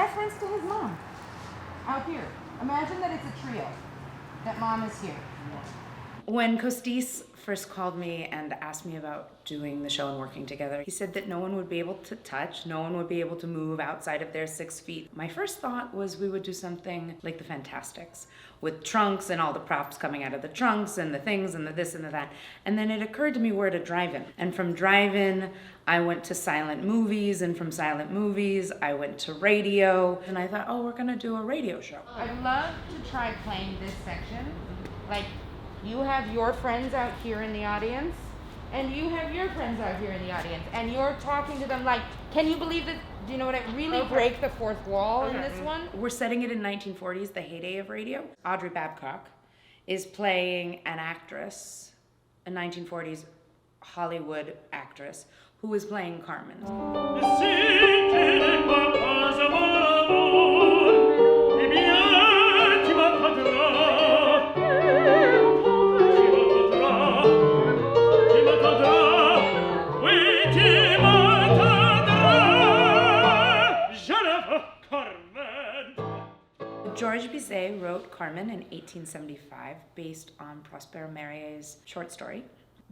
reference to his mom out here. Imagine that it's a trio, that mom is here. When Kostis first called me and asked me about doing the show and working together, he said that no one would be able to touch, no one would be able to move outside of their 6 feet. My first thought was we would do something like the Fantastics, with trunks and all the props coming out of the trunks and the things and the this and the that. And then it occurred to me we're at a drive-in. And from drive-in, I went to silent movies, and from silent movies, I went to radio. And I thought, oh, we're gonna do a radio show. I'd love to try playing this section. Like, you have your friends out here in the audience, and you have your friends out here in the audience, and you're talking to them like, can you believe that, do you know what, I really break the fourth wall in this one? We're setting it in 1940s, the heyday of radio. Audrey Babcock is playing an actress, a 1940s Hollywood actress, who is playing Carmen. Georges Bizet wrote Carmen in 1875 based on Prosper Mérim's short story.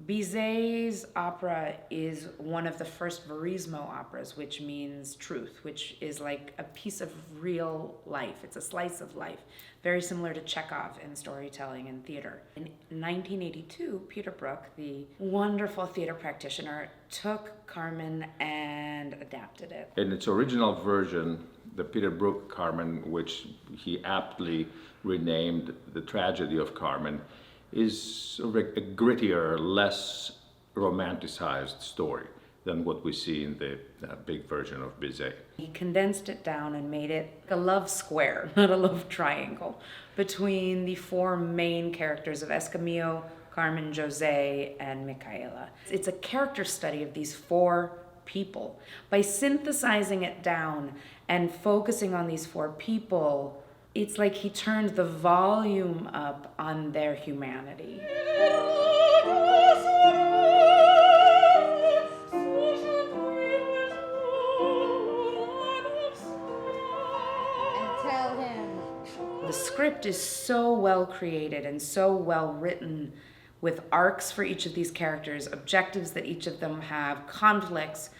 Bizet's opera is one of the first verismo operas, which means truth, which is like a piece of real life. It's a slice of life, very similar to Chekhov in storytelling and theater. In 1982, Peter Brook, the wonderful theater practitioner, took Carmen and adapted it. In its original version, the Peter Brook Carmen, which he aptly renamed The Tragedy of Carmen, is sort of a grittier, less romanticized story than what we see in the big version of Bizet. He condensed it down and made it a love square, not a love triangle, between the 4 main characters of Escamillo, Carmen, José, and Micaela. It's a character study of these 4 people. By synthesizing it down and focusing on these 4 people, it's like he turned the volume up on their humanity. And tell him. The script is so well created and so well written, with arcs for each of these characters, objectives that each of them have, conflicts,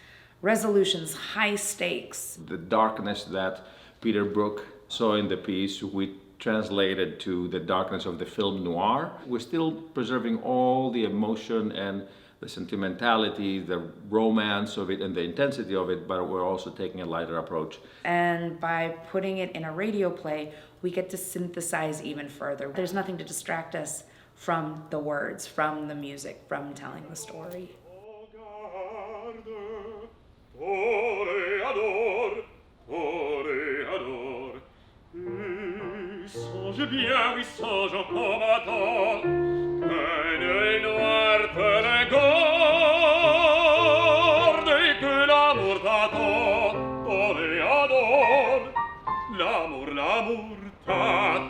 resolutions, high stakes. The darkness that Peter Brook saw in the piece, we translated to the darkness of the film noir. We're still preserving all the emotion and the sentimentality, the romance of it and the intensity of it, but we're also taking a lighter approach. And by putting it in a radio play, we get to synthesize even further. There's nothing to distract us from the words, from the music, from telling the story. Songe bien, oui, songe en combattant, qu'un œil noir te les garde, et que l'amour t'attend, on les adore, l'amour t'attend.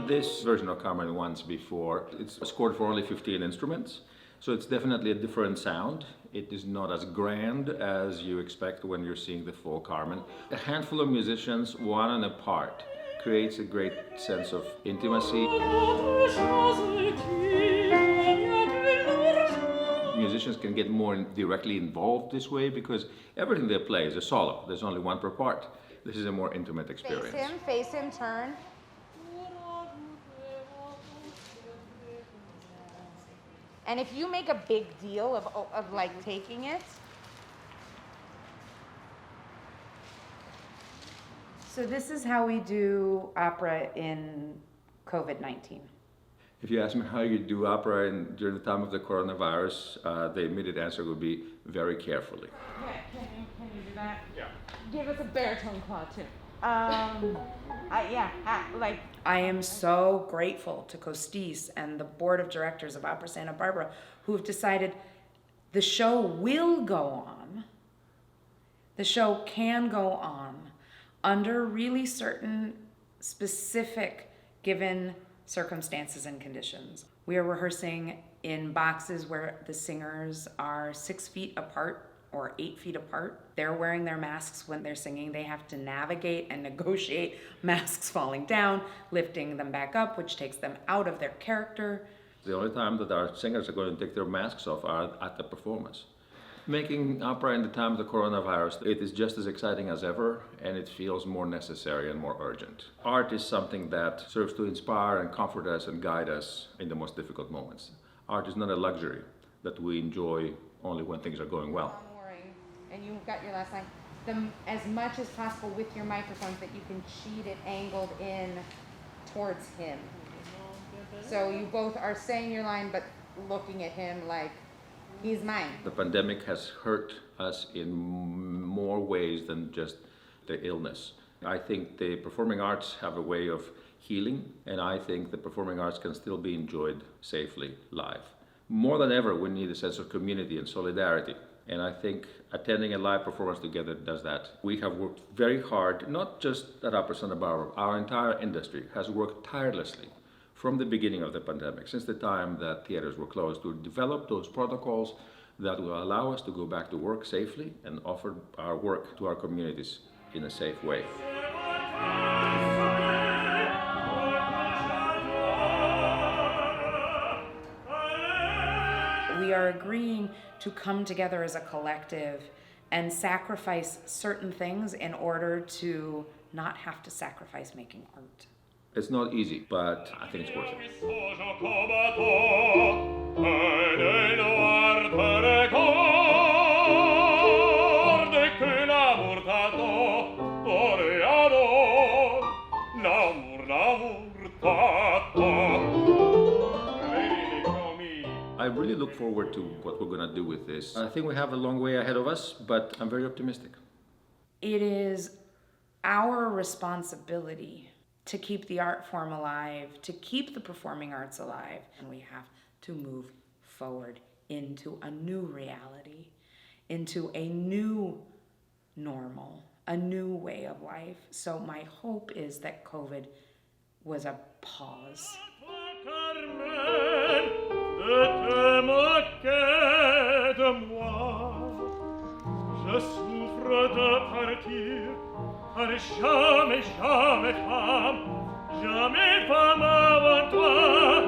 This version of Carmen once before. It's scored for only 15 instruments, so it's definitely a different sound. It is not as grand as you expect when you're seeing the full Carmen. A handful of musicians, one and a part, creates a great sense of intimacy. Musicians can get more directly involved this way because everything they play is a solo. There's only one per part. This is a more intimate experience. Face him, turn. And if you make a big deal of like taking it. So this is how we do opera in COVID-19. If you ask me how you do opera during the time of the coronavirus, the immediate answer would be very carefully. Yeah, can you do that? Yeah. Give us a baritone claw too. I am so grateful to Kostis and the board of directors of Opera Santa Barbara who have decided the show will go on. The show can go on under really certain specific given circumstances and conditions. We are rehearsing in boxes where the singers are 6 feet apart or 8 feet apart. They're wearing their masks when they're singing. They have to navigate and negotiate masks falling down, lifting them back up, which takes them out of their character. The only time that our singers are going to take their masks off are at the performance. Making opera in the time of the coronavirus, it is just as exciting as ever, and it feels more necessary and more urgent. Art is something that serves to inspire and comfort us and guide us in the most difficult moments. Art is not a luxury that we enjoy only when things are going well. And you've got your last line. As much as possible with your microphones that you can cheat it angled in towards him. So you both are saying your line but looking at him like he's mine. The pandemic has hurt us in more ways than just the illness. I think the performing arts have a way of healing, and I think the performing arts can still be enjoyed safely live. More than ever, we need a sense of community and solidarity. And I think attending a live performance together does that. We have worked very hard, not just at Opera Santa Barbara, our entire industry has worked tirelessly from the beginning of the pandemic, since the time that theaters were closed, to develop those protocols that will allow us to go back to work safely and offer our work to our communities in a safe way. We are agreeing to come together as a collective and sacrifice certain things in order to not have to sacrifice making art. It's not easy, but I think it's worth it. I really look forward to what we're going to do with this. I think we have a long way ahead of us, but I'm very optimistic. It is our responsibility to keep the art form alive, to keep the performing arts alive, and we have to move forward into a new reality, into a new normal, a new way of life. So my hope is that COVID was a pause. Carmen, ne te moques de moi. Je souffre de partir, car jamais, jamais femme, jamais femme avant toi.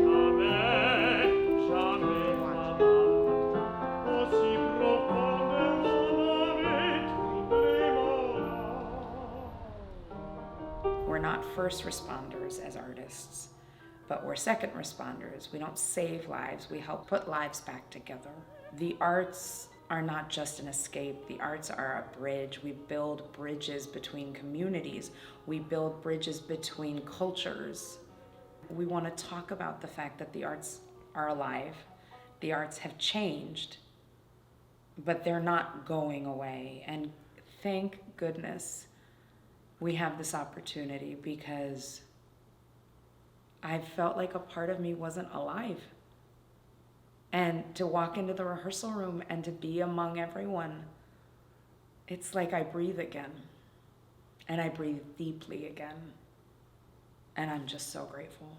Jamais, jamais femme, aussi profondément m'avait troublé mon âme. We're not first responders as artists, but we're second responders. We don't save lives, we help put lives back together. The arts are not just an escape. The arts are a bridge. We build bridges between communities. We build bridges between cultures. We want to talk about the fact that the arts are alive. The arts have changed, but they're not going away. And thank goodness we have this opportunity, because I felt like a part of me wasn't alive. And to walk into the rehearsal room and to be among everyone, it's like I breathe again. And I breathe deeply again. And I'm just so grateful.